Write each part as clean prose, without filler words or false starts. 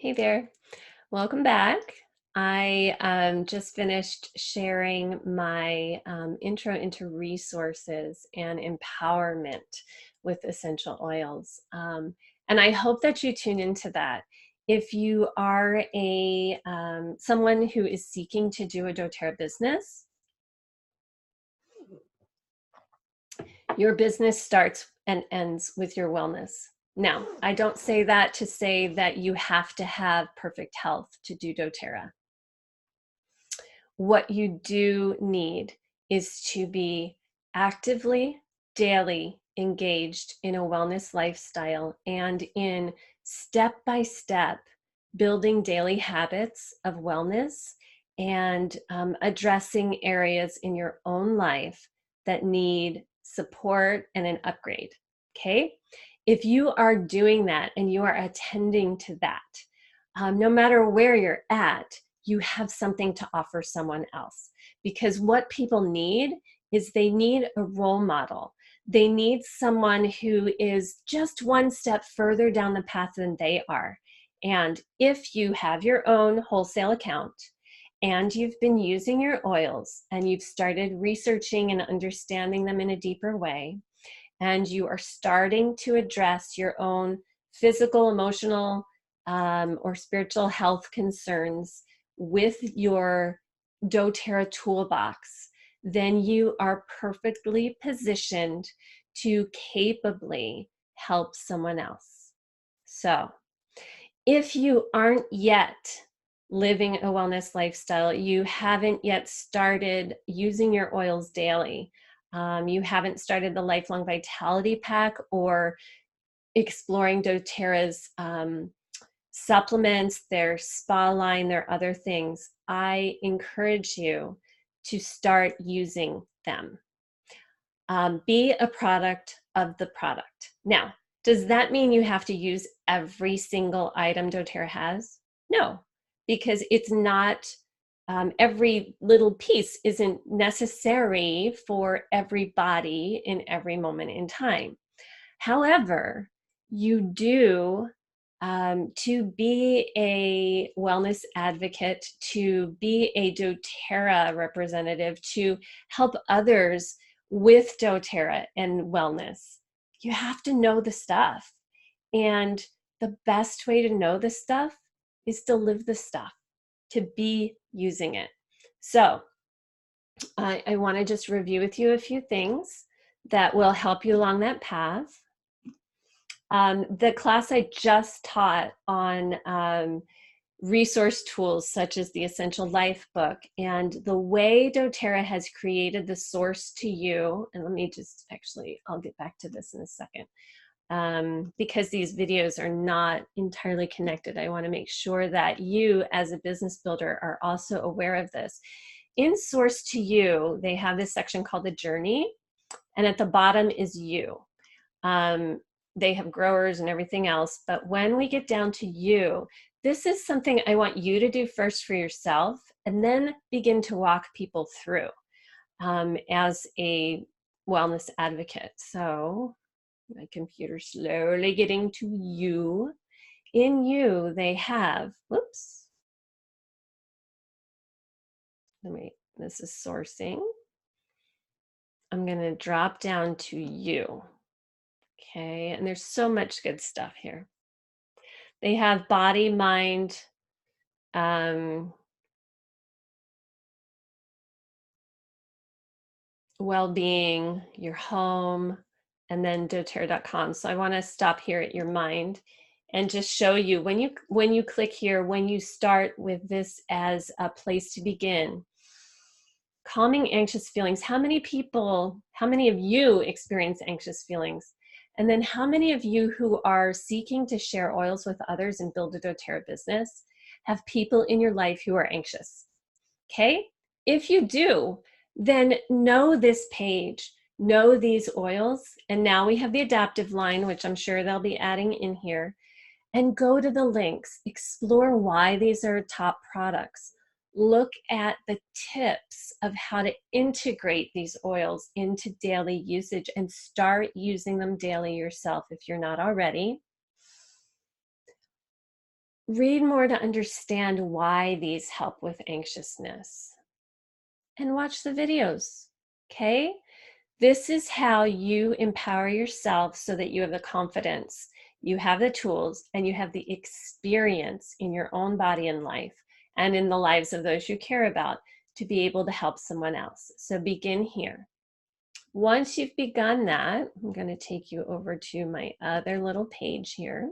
Hey there, welcome back. I just finished sharing my intro into resources and empowerment with essential oils. And I hope that you tune into that. If you are someone who is seeking to do a doTERRA business, your business starts and ends with your wellness. Now, I don't say that to say that you have to have perfect health to do doTERRA. What you do need is to be actively, daily engaged in a wellness lifestyle and in step by step building daily habits of wellness and addressing areas in your own life that need support and an upgrade. Okay? If you are doing that and you are attending to that, no matter where you're at, you have something to offer someone else. Because what people need is they need a role model. They need someone who is just one step further down the path than they are. And if you have your own wholesale account and you've been using your oils and you've started researching and understanding them in a deeper way, and you are starting to address your own physical, emotional, or spiritual health concerns with your doTERRA toolbox, then you are perfectly positioned to capably help someone else. So if you aren't yet living a wellness lifestyle, you haven't yet started using your oils daily, you haven't started the Lifelong Vitality Pack or exploring doTERRA's supplements, their spa line, their other things, I encourage you to start using them. Be a product of the product. Now, does that mean you have to use every single item doTERRA has? No, because it's not, every little piece isn't necessary for everybody in every moment in time. However, you do, to be a wellness advocate, to be a doTERRA representative, to help others with doTERRA and wellness, you have to know the stuff. And the best way to know the stuff is to live the stuff, to be using it. So I want to just review with you a few things that will help you along that path. The class I just taught on resource tools such as the Essential Life book and the way doTERRA has created the source to you. And let me just I'll get back to this in a second. Because these videos are not entirely connected, I want to make sure that you as a business builder are also aware of this. In Source to You, they have this section called the Journey, and at the bottom is you. They have growers and everything else, but when we get down to you, this is something I want you to do first for yourself and then begin to walk people through as a wellness advocate. So my computer's slowly getting to you. In you, they have, whoops, this is sourcing. I'm gonna drop down to you. Okay, and there's so much good stuff here. They have body, mind, well-being, your home, and then doTERRA.com. So I want to stop here at your mind and just show you when you click here, when you start with this as a place to begin. Calming anxious feelings. How many of you experience anxious feelings? And then how many of you who are seeking to share oils with others and build a doTERRA business have people in your life who are anxious? Okay, if you do, then know this page, know these oils, and now we have the adaptive line, which I'm sure they'll be adding in here, and go to the links, explore why these are top products. Look at the tips of how to integrate these oils into daily usage and start using them daily yourself if you're not already. read more to understand why these help with anxiousness, and watch the videos, okay? This is how you empower yourself so that you have the confidence, you have the tools, and you have the experience in your own body and life and in the lives of those you care about to be able to help someone else. So begin here. Once you've begun that, I'm going to take you over to my other little page here.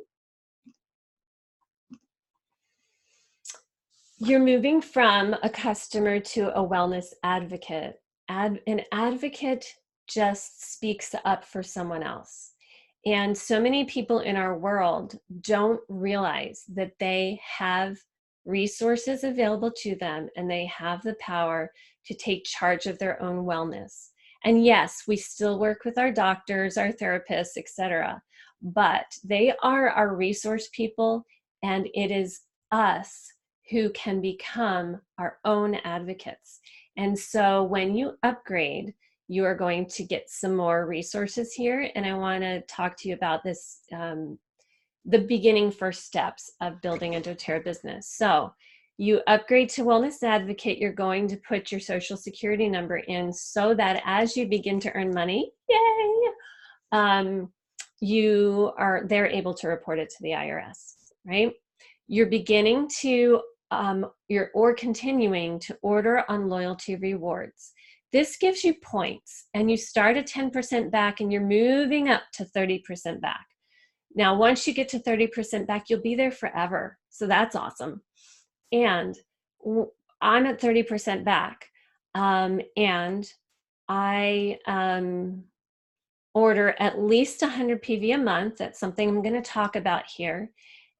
You're moving from a customer to a wellness advocate. An advocate just speaks up for someone else. And so many people in our world don't realize that they have resources available to them and they have the power to take charge of their own wellness. And yes, we still work with our doctors, our therapists, etc. But they are our resource people, and it is us who can become our own advocates. And so when you upgrade, you are going to get some more resources here. And I want to talk to you about this, the beginning first steps of building a doTERRA business. So you upgrade to Wellness Advocate, you're going to put your social security number in so that as you begin to earn money, yay, they're able to report it to the IRS, right? You're beginning to, or continuing to order on loyalty rewards. This gives you points, and you start at 10% back and you're moving up to 30% back. Now, once you get to 30% back, you'll be there forever. So that's awesome. And I'm at 30% back, and I order at least 100 PV a month. That's something I'm going to talk about here.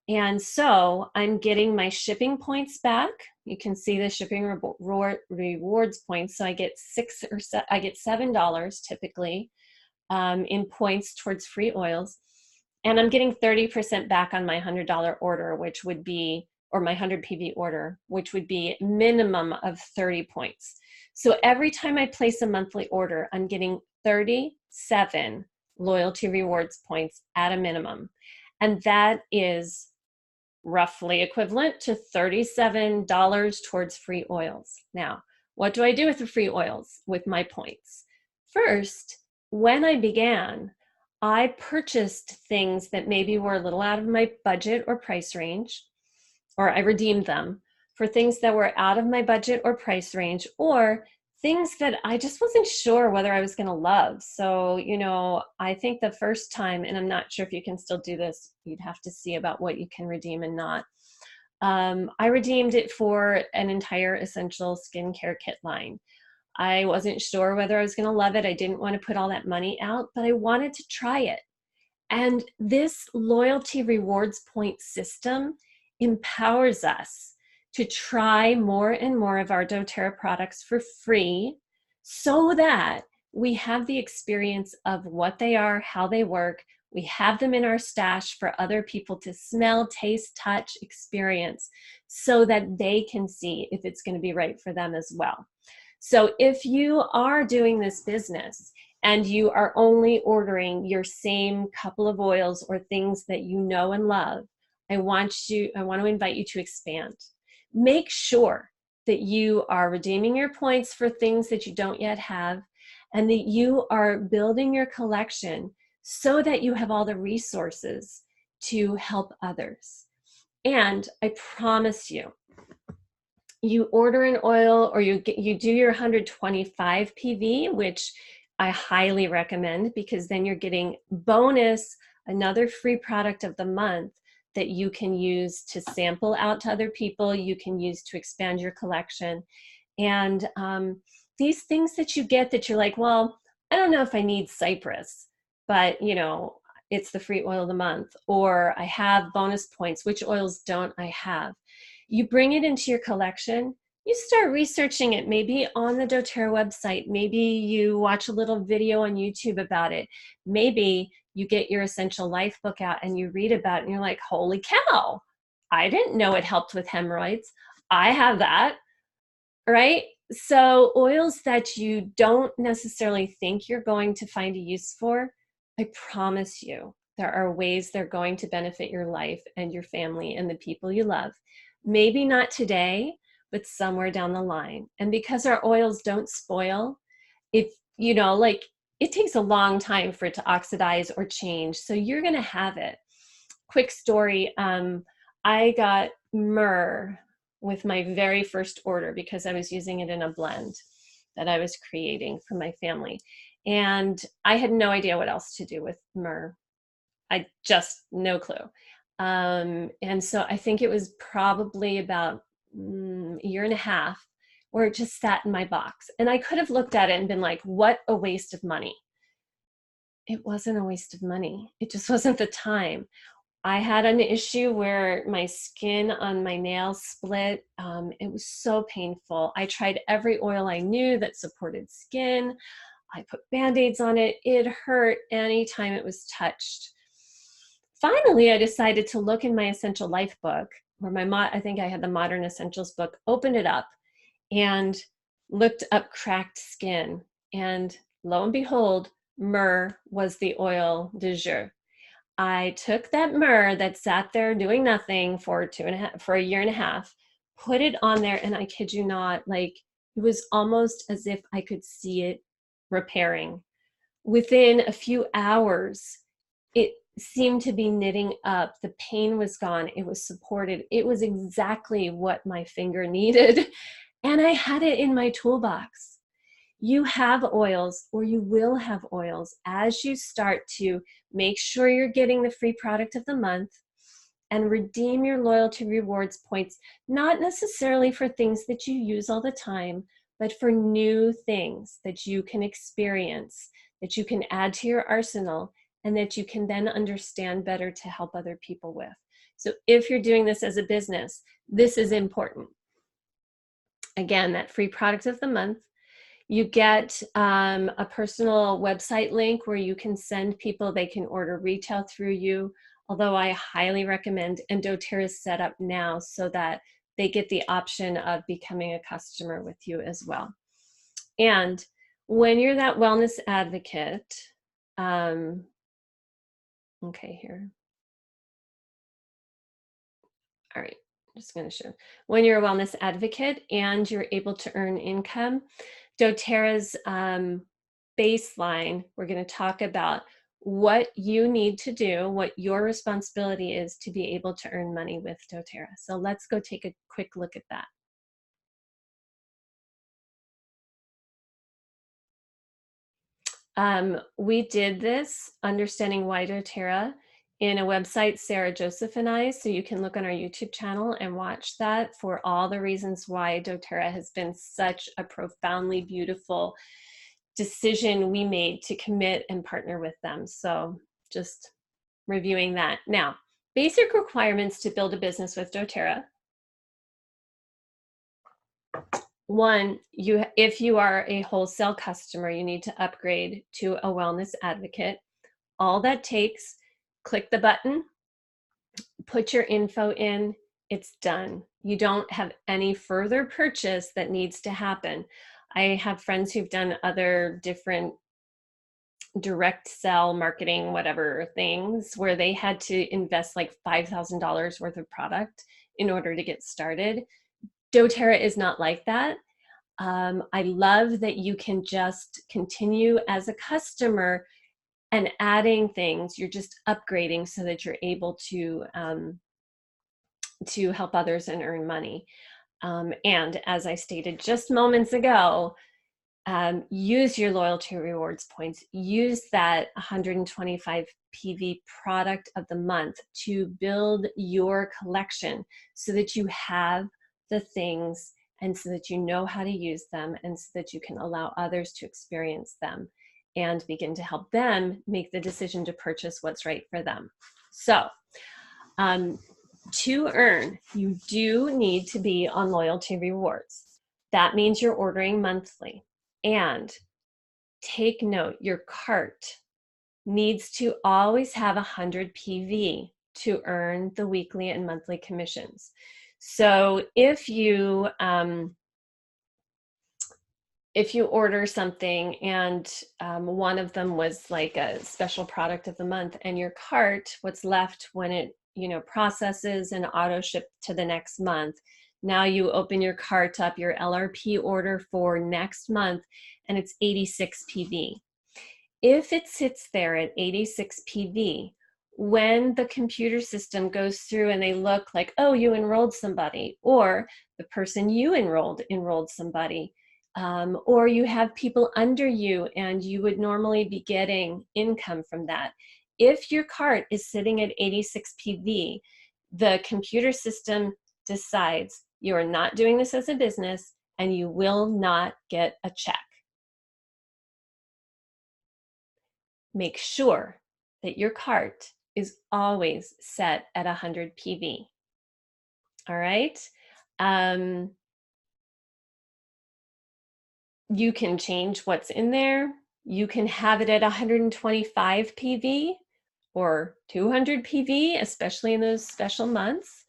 And so I'm getting my shipping points back. You can see the shipping rewards points. So I get $7 typically in points towards free oils. And I'm getting 30% back on my $100 order, which would be, or my 100 PV order, which would be minimum of 30 points. So every time I place a monthly order, I'm getting 37 loyalty rewards points at a minimum. And that is roughly equivalent to $37 towards free oils. Now, what do I do with the free oils with my points? First, when I began, I purchased things that maybe were a little out of my budget or price range, or I redeemed them for things that were out of my budget or price range, or things that I just wasn't sure whether I was going to love. So, you know, I think the first time, and I'm not sure if you can still do this, you'd have to see about what you can redeem and not. I redeemed it for an entire essential skincare kit line. I wasn't sure whether I was going to love it. I didn't want to put all that money out, but I wanted to try it. And this loyalty rewards point system empowers us to try more and more of our doTERRA products for free so that we have the experience of what they are, how they work. We have them in our stash for other people to smell, taste, touch, experience so that they can see if it's going to be right for them as well. So if you are doing this business and you are only ordering your same couple of oils or things that you know and love, I want to invite you to expand. Make sure that you are redeeming your points for things that you don't yet have, and that you are building your collection so that you have all the resources to help others. And I promise you, you order an oil or you do your 125 PV, which I highly recommend, because then you're getting bonus, another free product of the month that you can use to sample out to other people, you can use to expand your collection. And these things that you get that you're like, well, I don't know if I need cypress, but you know, it's the free oil of the month, or I have bonus points, which oils don't I have? You bring it into your collection, you start researching it, maybe on the doTERRA website, maybe you watch a little video on YouTube about it, maybe you get your Essential Life book out and you read about it and you're like, holy cow, I didn't know it helped with hemorrhoids. I have that, right? So oils that you don't necessarily think you're going to find a use for, I promise you, There are ways they're going to benefit your life and your family and the people you love. Maybe not today, but somewhere down the line. And because our oils don't spoil, if you know, like, it takes a long time for it to oxidize or change, so you're going to have it. Quick story, I got myrrh with my very first order because I was using it in a blend that I was creating for my family, and I had no idea what else to do with myrrh. I just no clue. And so I think it was probably about a year and a half where it just sat in my box. And I could have looked at it and been like, what a waste of money. It wasn't a waste of money. It just wasn't the time. I had an issue where my skin on my nails split. It was so painful. I tried every oil I knew that supported skin. I put Band-Aids on it. It hurt anytime it was touched. Finally, I decided to look in my Essential Life book, where I think I had the Modern Essentials book, opened it up and looked up cracked skin. And lo and behold, myrrh was the oil du jour. I took that myrrh that sat there doing nothing for a year and a half, put it on there, and I kid you not, like, it was almost as if I could see it repairing. Within a few hours, it seemed to be knitting up. The pain was gone. It was supported. It was exactly what my finger needed. And I had it in my toolbox. You have oils, or you will have oils, as you start to make sure you're getting the free product of the month and redeem your loyalty rewards points, not necessarily for things that you use all the time, but for new things that you can experience, that you can add to your arsenal, and that you can then understand better to help other people with. So if you're doing this as a business, this is important. Again, that free product of the month. You get a personal website link where you can send people, they can order retail through you, although I highly recommend, and doTERRA is set up now so that they get the option of becoming a customer with you as well. And when you're that wellness advocate, okay, here. All right, I'm just going to show. When you're a wellness advocate and you're able to earn income, doTERRA's baseline, we're going to talk about what you need to do, what your responsibility is to be able to earn money with doTERRA. So let's go take a quick look at that. We did this, Understanding Why doTERRA, in a website, Sarah Joseph and I, so you can look on our YouTube channel and watch that for all the reasons why doTERRA has been such a profoundly beautiful decision we made to commit and partner with them. So just reviewing that. Now, basic requirements to build a business with doTERRA. One, if you are a wholesale customer, you need to upgrade to a wellness advocate. All that takes, click the button, put your info in, it's done. You don't have any further purchase that needs to happen. I have friends who've done other different direct sell marketing, whatever things, where they had to invest like $5,000 worth of product in order to get started. doTERRA is not like that. I love that you can just continue as a customer and adding things. You're just upgrading so that you're able to help others and earn money. And as I stated just moments ago, use your loyalty rewards points. Use that 125 PV product of the month to build your collection so that you have the things and so that you know how to use them and so that you can allow others to experience them and begin to help them make the decision to purchase what's right for them. So to earn, you do need to be on loyalty rewards. That means you're ordering monthly. And take note, your cart needs to always have 100 PV to earn the weekly and monthly commissions. So if you if you order something and one of them was like a special product of the month, and your cart, what's left when it processes and auto ship to the next month, now you open your cart up, your LRP order for next month, and it's 86 PV. If it sits there at 86 PV, when the computer system goes through and they look like, oh, you enrolled somebody, or the person you enrolled somebody, or you have people under you and you would normally be getting income from that. If your cart is sitting at 86 PV, the computer system decides you are not doing this as a business and you will not get a check. Make sure that your cart is always set at 100 PV. All right. You can change what's in there. You can have it at 125 PV or 200 PV, especially in those special months,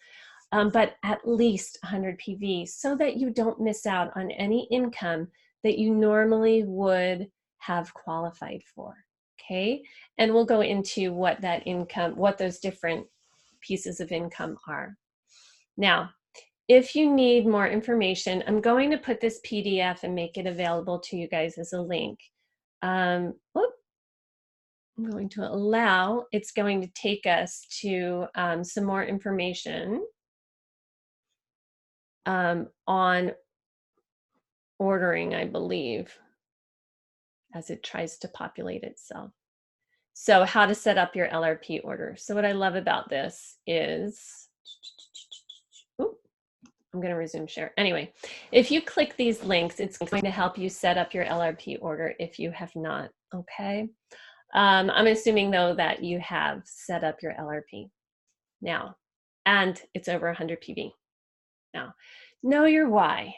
but at least 100 PV so that you don't miss out on any income that you normally would have qualified for. Okay, and we'll go into what that income, what those different pieces of income are. Now, if you need more information, I'm going to put this PDF and make it available to you guys as a link. I'm going to allow, it's going to take us to some more information on ordering, I believe, as it tries to populate itself. So how to set up your LRP order. So what I love about this is, I'm going to resume share. Anyway, if you click these links, it's going to help you set up your LRP order if you have not, okay? I'm assuming though that you have set up your LRP now, and it's over 100 PV. Now, know your why.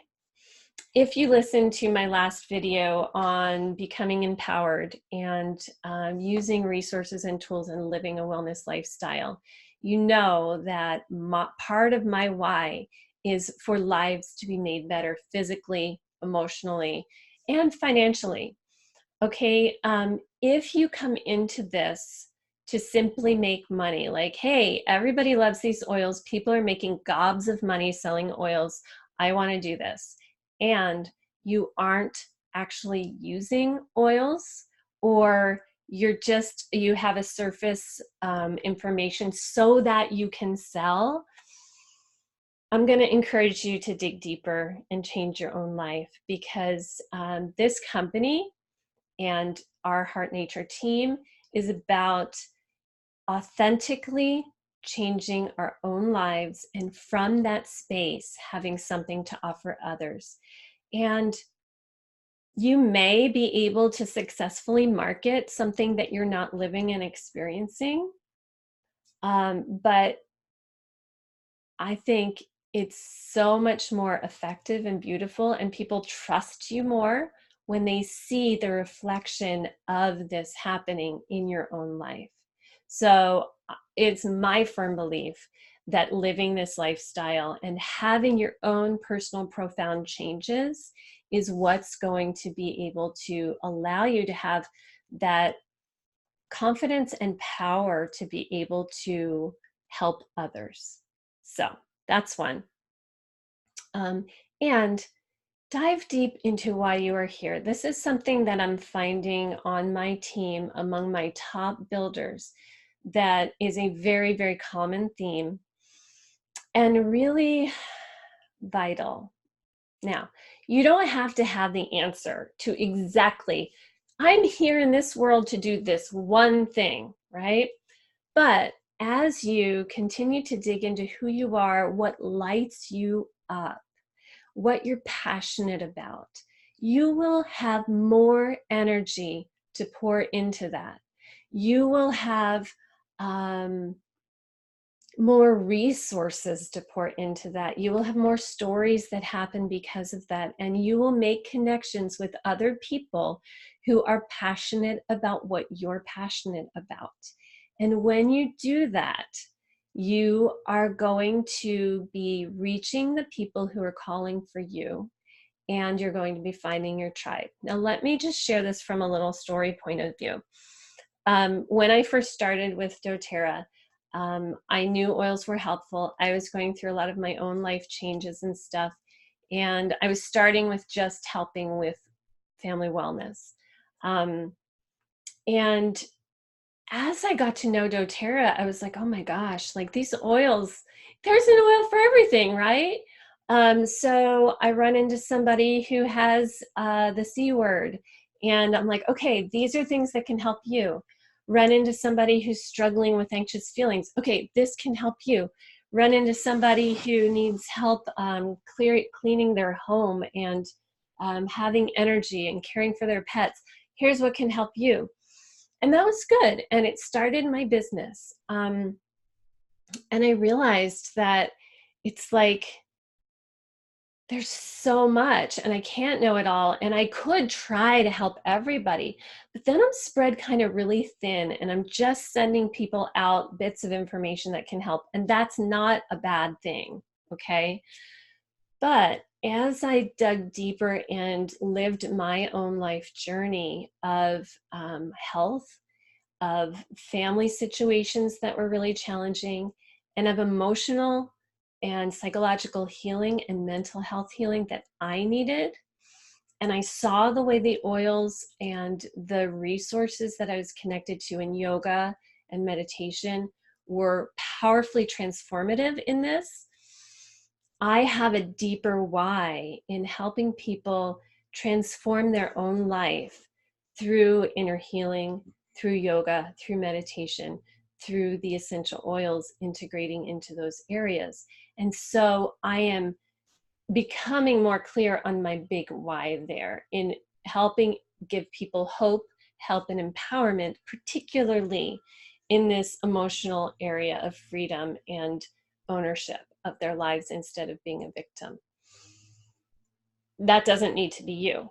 If you listen to my last video on becoming empowered and using resources and tools and living a wellness lifestyle, you know that part of my why is for lives to be made better physically, emotionally, and financially. Okay, if you come into this to simply make money, like, hey, everybody loves these oils, people are making gobs of money selling oils, I want to do this, and you aren't actually using oils, or you have a surface information so that you can sell, I'm going to encourage you to dig deeper and change your own life, because this company and our Heart Nature team is about authentically changing our own lives, and from that space having something to offer others. And you may be able to successfully market something that you're not living and experiencing, but I think it's so much more effective and beautiful, and people trust you more when they see the reflection of this happening in your own life. So it's my firm belief that living this lifestyle and having your own personal profound changes is what's going to be able to allow you to have that confidence and power to be able to help others. So that's one. And dive deep into why you are here. This is something that I'm finding on my team among my top builders that is a very, very common theme and really vital. Now, you don't have to have the answer to exactly, I'm here in this world to do this one thing, right? But as you continue to dig into who you are, what lights you up, what you're passionate about, you will have more energy to pour into that. You will have more resources to pour into that. You will have more stories that happen because of that, and you will make connections with other people who are passionate about what you're passionate about. And when you do that, you are going to be reaching the people who are calling for you, and you're going to be finding your tribe. Now, let me just share this from a little story point of view. When I first started with doTERRA, I knew oils were helpful. I was going through a lot of my own life changes and stuff, and I was starting with just helping with family wellness. And as I got to know doTERRA, I was like, oh my gosh, like these oils, there's an oil for everything, right? So I run into somebody who has the C word, and I'm like, okay, these are things that can help you. Run into somebody who's struggling with anxious feelings. Okay, this can help you. Run into somebody who needs help cleaning their home and having energy and caring for their pets. Here's what can help you. And that was good. And it started my business. And I realized that it's like, there's so much and I can't know it all. And I could try to help everybody, but then I'm spread kind of really thin and I'm just sending people out bits of information that can help. And that's not a bad thing. Okay. But as I dug deeper and lived my own life journey of health, of family situations that were really challenging, and of emotional and psychological healing and mental health healing that I needed. And I saw the way the oils and the resources that I was connected to in yoga and meditation were powerfully transformative in this. I have a deeper why in helping people transform their own life through inner healing, through yoga, through meditation, through the essential oils integrating into those areas. And so I am becoming more clear on my big why there in helping give people hope, help, and empowerment, particularly in this emotional area of freedom and ownership of their lives instead of being a victim. That doesn't need to be you.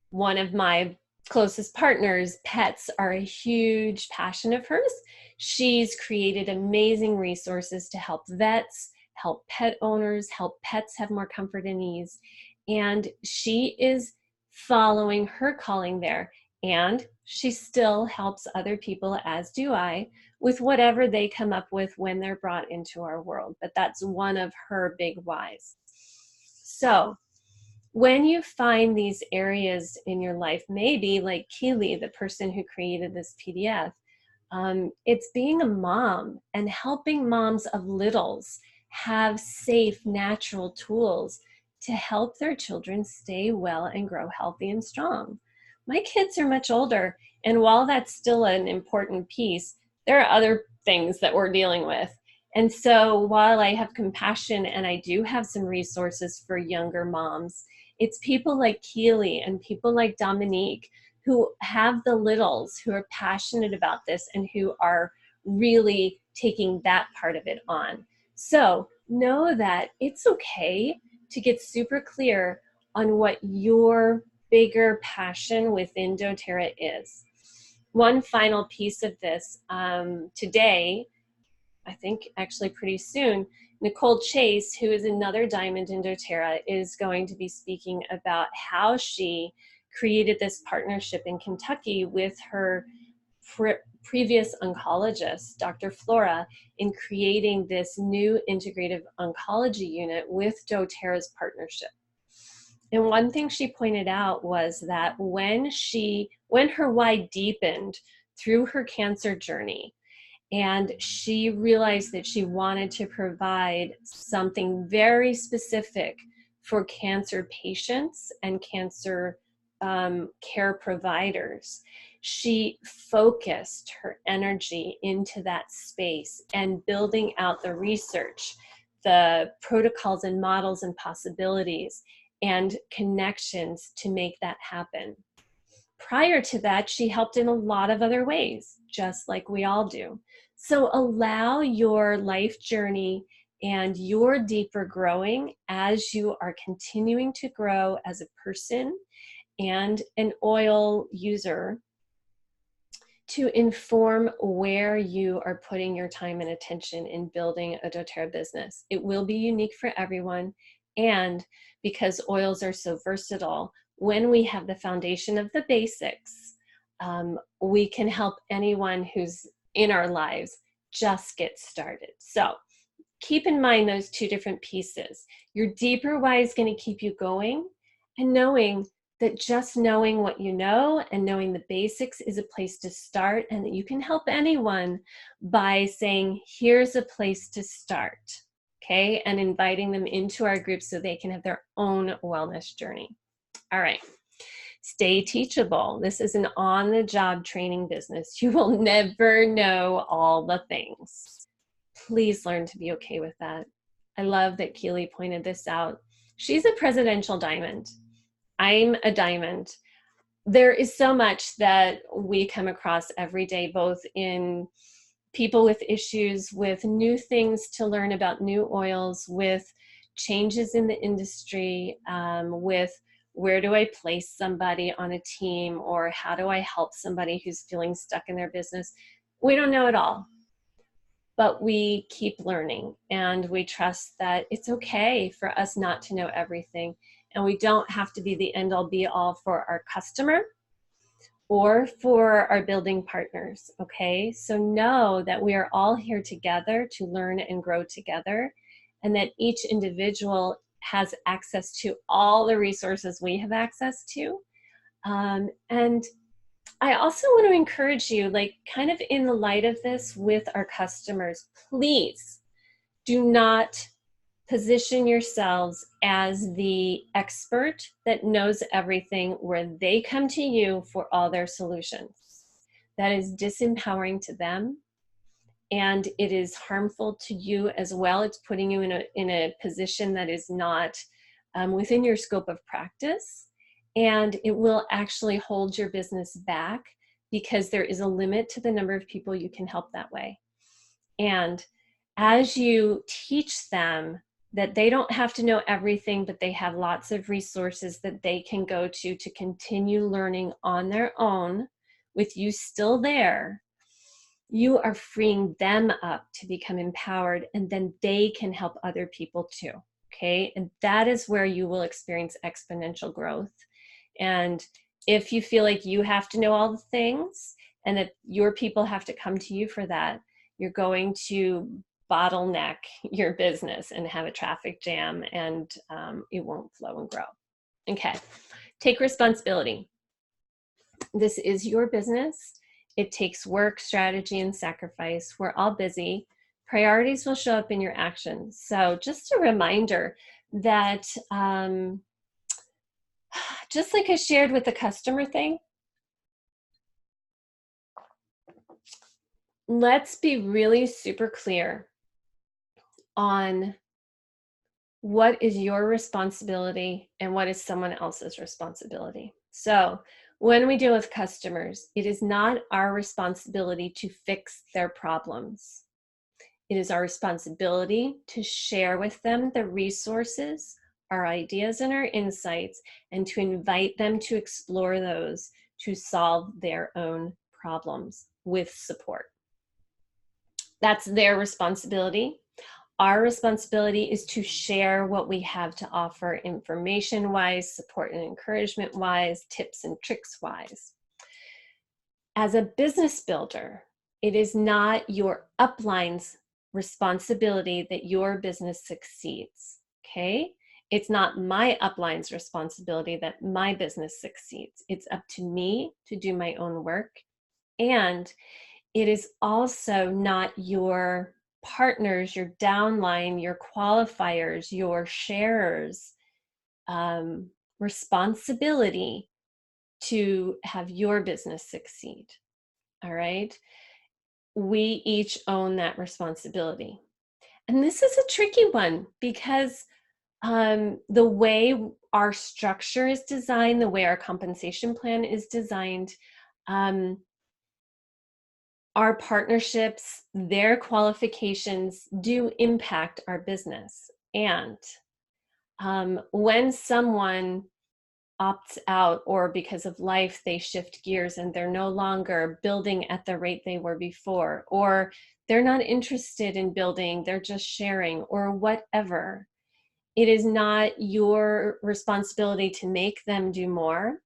One of my closest partners, pets are a huge passion of hers. She's created amazing resources to help vets, help pet owners, help pets have more comfort and ease. And she is following her calling there. And she still helps other people, as do I, with whatever they come up with when they're brought into our world. But that's one of her big whys. So when you find these areas in your life, maybe like Keely, the person who created this PDF, it's being a mom and helping moms of littles have safe, natural tools to help their children stay well and grow healthy and strong. My kids are much older, and while that's still an important piece, there are other things that we're dealing with. And so while I have compassion and I do have some resources for younger moms, it's people like Keely and people like Dominique who have the littles, who are passionate about this and who are really taking that part of it on. So know that it's okay to get super clear on what your bigger passion within doTERRA is. One final piece of this, today, I think actually pretty soon, Nicole Chase, who is another diamond in doTERRA, is going to be speaking about how she created this partnership in Kentucky with her previous oncologist, Dr. Flora, in creating this new integrative oncology unit with doTERRA's partnership. And one thing she pointed out was that when her why deepened through her cancer journey, and she realized that she wanted to provide something very specific for cancer patients and cancer care providers. She focused her energy into that space and building out the research, the protocols and models and possibilities and connections to make that happen. Prior to that, she helped in a lot of other ways, just like we all do. So allow your life journey and your deeper growing as you are continuing to grow as a person and an oil user to inform where you are putting your time and attention in building a doTERRA business. It will be unique for everyone. And because oils are so versatile, when we have the foundation of the basics, we can help anyone who's in our lives just get started. So keep in mind those two different pieces. Your deeper why is going to keep you going, and knowing that just knowing what you know and knowing the basics is a place to start, and that you can help anyone by saying, here's a place to start, okay? And inviting them into our group so they can have their own wellness journey. All right. Stay teachable. This is an on-the-job training business. You will never know all the things. Please learn to be okay with that. I love that Keely pointed this out. She's a presidential diamond. I'm a diamond. There is so much that we come across every day, both in people with issues, with new things to learn about new oils, with changes in the industry, with where do I place somebody on a team, or how do I help somebody who's feeling stuck in their business. We don't know it all, but we keep learning, and we trust that it's okay for us not to know everything, and we don't have to be the end-all be-all for our customer or for our building partners, okay? So know that we are all here together to learn and grow together, and that each individual has access to all the resources we have access to. And I also want to encourage you, like kind of in the light of this with our customers, please do not position yourselves as the expert that knows everything where they come to you for all their solutions. That is disempowering to them, and it is harmful to you as well. It's putting you in a position that is not within your scope of practice, and it will actually hold your business back because there is a limit to the number of people you can help that way. And as you teach them that they don't have to know everything, but they have lots of resources that they can go to continue learning on their own with you still there, you are freeing them up to become empowered, and then they can help other people too, okay? And that is where you will experience exponential growth. And if you feel like you have to know all the things and that your people have to come to you for that, you're going to bottleneck your business and have a traffic jam, and it won't flow and grow. Okay, take responsibility. This is your business. It takes work, strategy, and sacrifice. We're all busy. Priorities will show up in your actions. So just a reminder that just like I shared with the customer thing, let's be really super clear on what is your responsibility and what is someone else's responsibility. So when we deal with customers, it is not our responsibility to fix their problems. It is our responsibility to share with them the resources, our ideas, and our insights, and to invite them to explore those to solve their own problems with support. That's their responsibility. Our responsibility is to share what we have to offer information-wise, support and encouragement-wise, tips and tricks-wise. As a business builder, it is not your upline's responsibility that your business succeeds, okay? It's not my upline's responsibility that my business succeeds. It's up to me to do my own work. And it is also not your partners, your downline, your qualifiers, your sharers' responsibility to have your business succeed. All right? We each own that responsibility. And this is a tricky one because the way our structure is designed, the way our compensation plan is designed, our partnerships, their qualifications do impact our business. And when someone opts out, or because of life they shift gears and they're no longer building at the rate they were before, or they're not interested in building, they're just sharing, or whatever, It is not your responsibility to make them do more.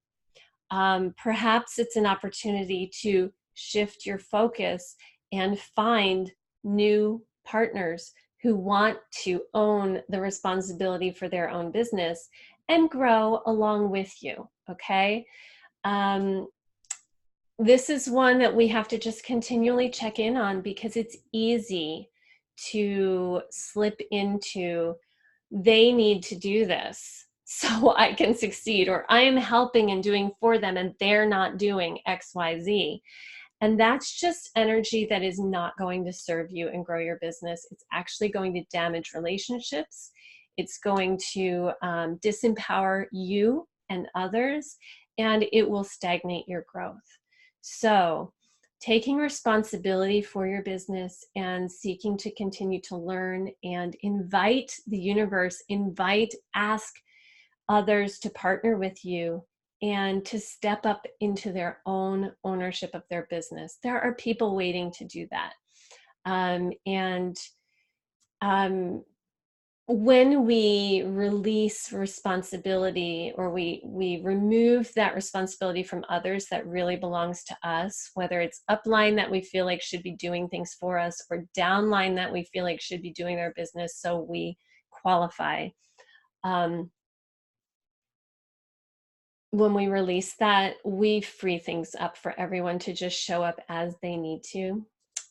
Perhaps it's an opportunity to shift your focus and find new partners who want to own the responsibility for their own business and grow along with you, okay? Um, this is one that we have to just continually check in on because it's easy to slip into, they need to do this so I can succeed, or I am helping and doing for them and they're not doing XYZ. And that's just energy that is not going to serve you and grow your business. It's actually going to damage relationships. It's going to disempower you and others, and it will stagnate your growth. So, taking responsibility for your business and seeking to continue to learn and invite the universe, ask others to partner with you and to step up into their own ownership of their business. There are people waiting to do that. And when we release responsibility, or we remove that responsibility from others that really belongs to us, whether it's upline that we feel like should be doing things for us, or downline that we feel like should be doing their business so we qualify. When we release that, we free things up for everyone to just show up as they need to,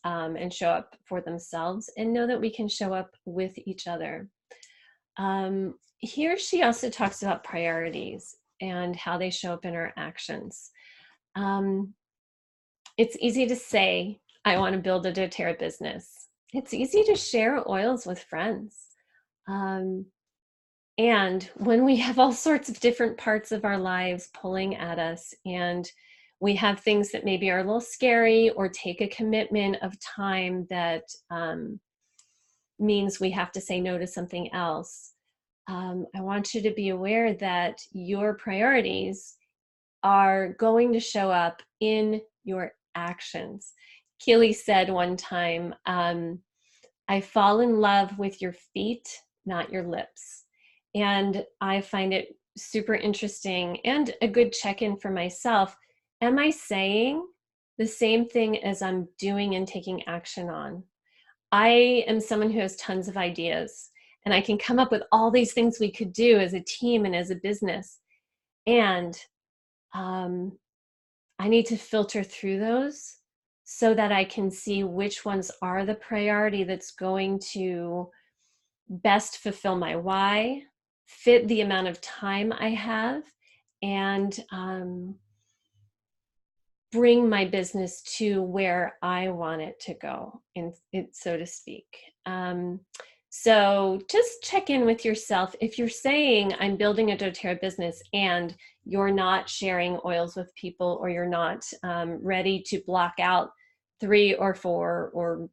and show up for themselves, and know that we can show up with each other. Here she also talks about priorities and how they show up in our actions. It's easy to say, I want to build a doTERRA business. It's easy to share oils with friends. And when we have all sorts of different parts of our lives pulling at us, and we have things that maybe are a little scary or take a commitment of time that means we have to say no to something else, I want you to be aware that your priorities are going to show up in your actions. Keely said one time, I fall in love with your feet, not your lips. And I find it super interesting and a good check-in for myself. Am I saying the same thing as I'm doing and taking action on? I am someone who has tons of ideas, and I can come up with all these things we could do as a team and as a business. And I need to filter through those so that I can see which ones are the priority that's going to best fulfill my why, fit the amount of time I have, and bring my business to where I want it to go, so to speak. So just check in with yourself. If you're saying I'm building a doTERRA business and you're not sharing oils with people, or you're not ready to block out 3 or 4 or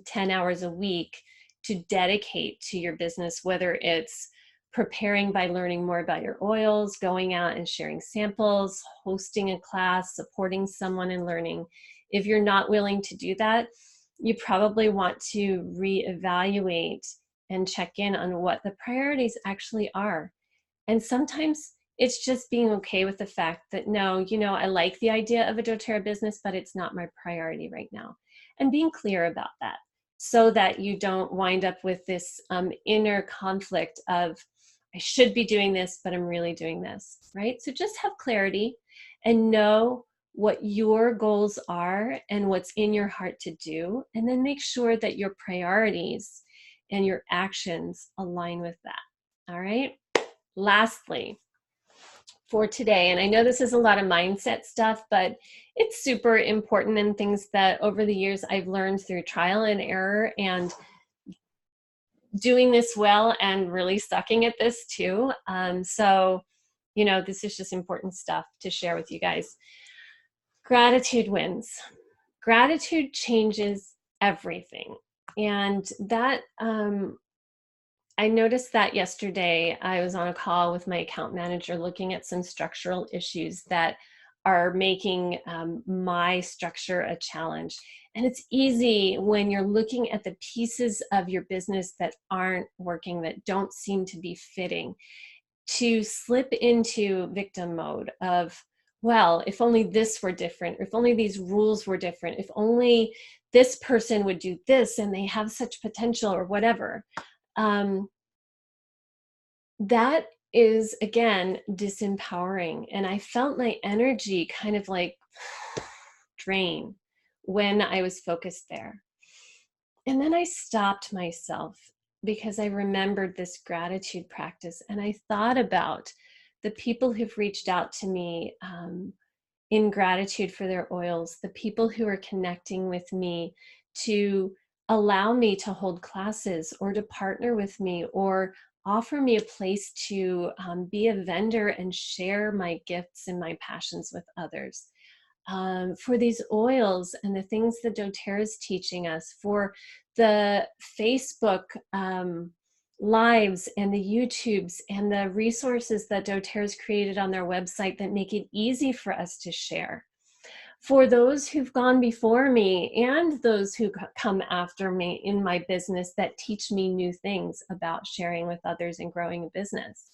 10 hours a week to dedicate to your business, whether it's preparing by learning more about your oils, going out and sharing samples, hosting a class, supporting someone in learning. If you're not willing to do that, you probably want to reevaluate and check in on what the priorities actually are. And sometimes it's just being okay with the fact that, no, I like the idea of a doTERRA business, but it's not my priority right now. And being clear about that so that you don't wind up with this inner conflict of, I should be doing this, but I'm really doing this, right? So just have clarity and know what your goals are and what's in your heart to do, and then make sure that your priorities and your actions align with that. All right. Lastly, for today, and I know this is a lot of mindset stuff, but it's super important, and things that over the years I've learned through trial and error and doing this well and really sucking at this too. So, this is just important stuff to share with you guys. Gratitude wins. Gratitude changes everything. And that, I noticed that yesterday. I was on a call with my account manager looking at some structural issues that are making my structure a challenge. And it's easy when you're looking at the pieces of your business that aren't working, that don't seem to be fitting, to slip into victim mode of, well, if only this were different, if only these rules were different, if only this person would do this and they have such potential or whatever. That is, again, disempowering. And I felt my energy kind of like drain when I was focused there. And then I stopped myself because I remembered this gratitude practice, and I thought about the people who've reached out to me in gratitude for their oils, the people who are connecting with me to allow me to hold classes or to partner with me or offer me a place to be a vendor and share my gifts and my passions with others. For these oils and the things that doTERRA is teaching us, for the Facebook lives and the YouTubes and the resources that doTERRA has created on their website that make it easy for us to share. For those who've gone before me and those who come after me in my business that teach me new things about sharing with others and growing a business.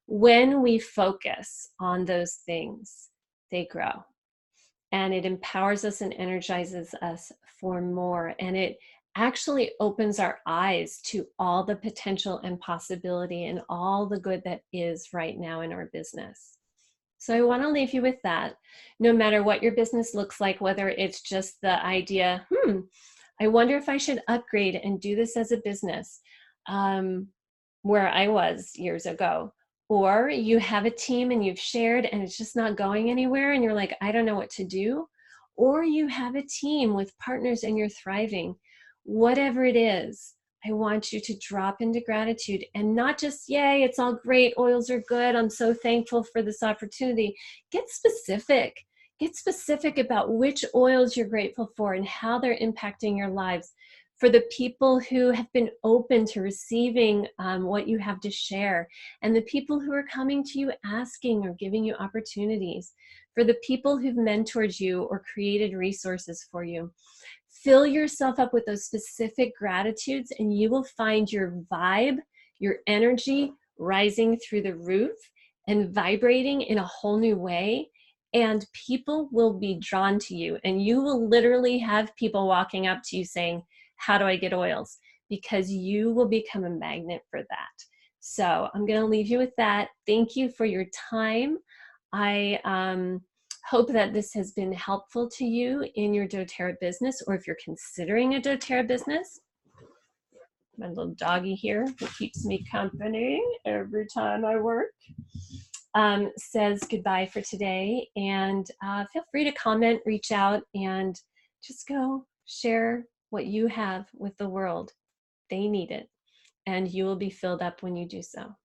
When we focus on those things, they grow. And it empowers us and energizes us for more. And it actually opens our eyes to all the potential and possibility and all the good that is right now in our business. So I want to leave you with that. No matter what your business looks like, whether it's just the idea, I wonder if I should upgrade and do this as a business, where I was years ago. Or you have a team and you've shared and it's just not going anywhere and you're like, I don't know what to do. Or you have a team with partners and you're thriving. Whatever it is, I want you to drop into gratitude and not just, yay, it's all great, oils are good, I'm so thankful for this opportunity. Get specific. Get specific about which oils you're grateful for and how they're impacting your lives. For the people who have been open to receiving what you have to share, and the people who are coming to you asking or giving you opportunities, for the people who've mentored you or created resources for you. Fill yourself up with those specific gratitudes and you will find your vibe, your energy rising through the roof and vibrating in a whole new way. And people will be drawn to you and you will literally have people walking up to you saying, how do I get oils? Because you will become a magnet for that. So I'm going to leave you with that. Thank you for your time. I hope that this has been helpful to you in your doTERRA business, or if you're considering a doTERRA business. My little doggy here who keeps me company every time I work says goodbye for today, and feel free to comment, reach out, and just go share what you have with the world. They need it, and you will be filled up when you do so.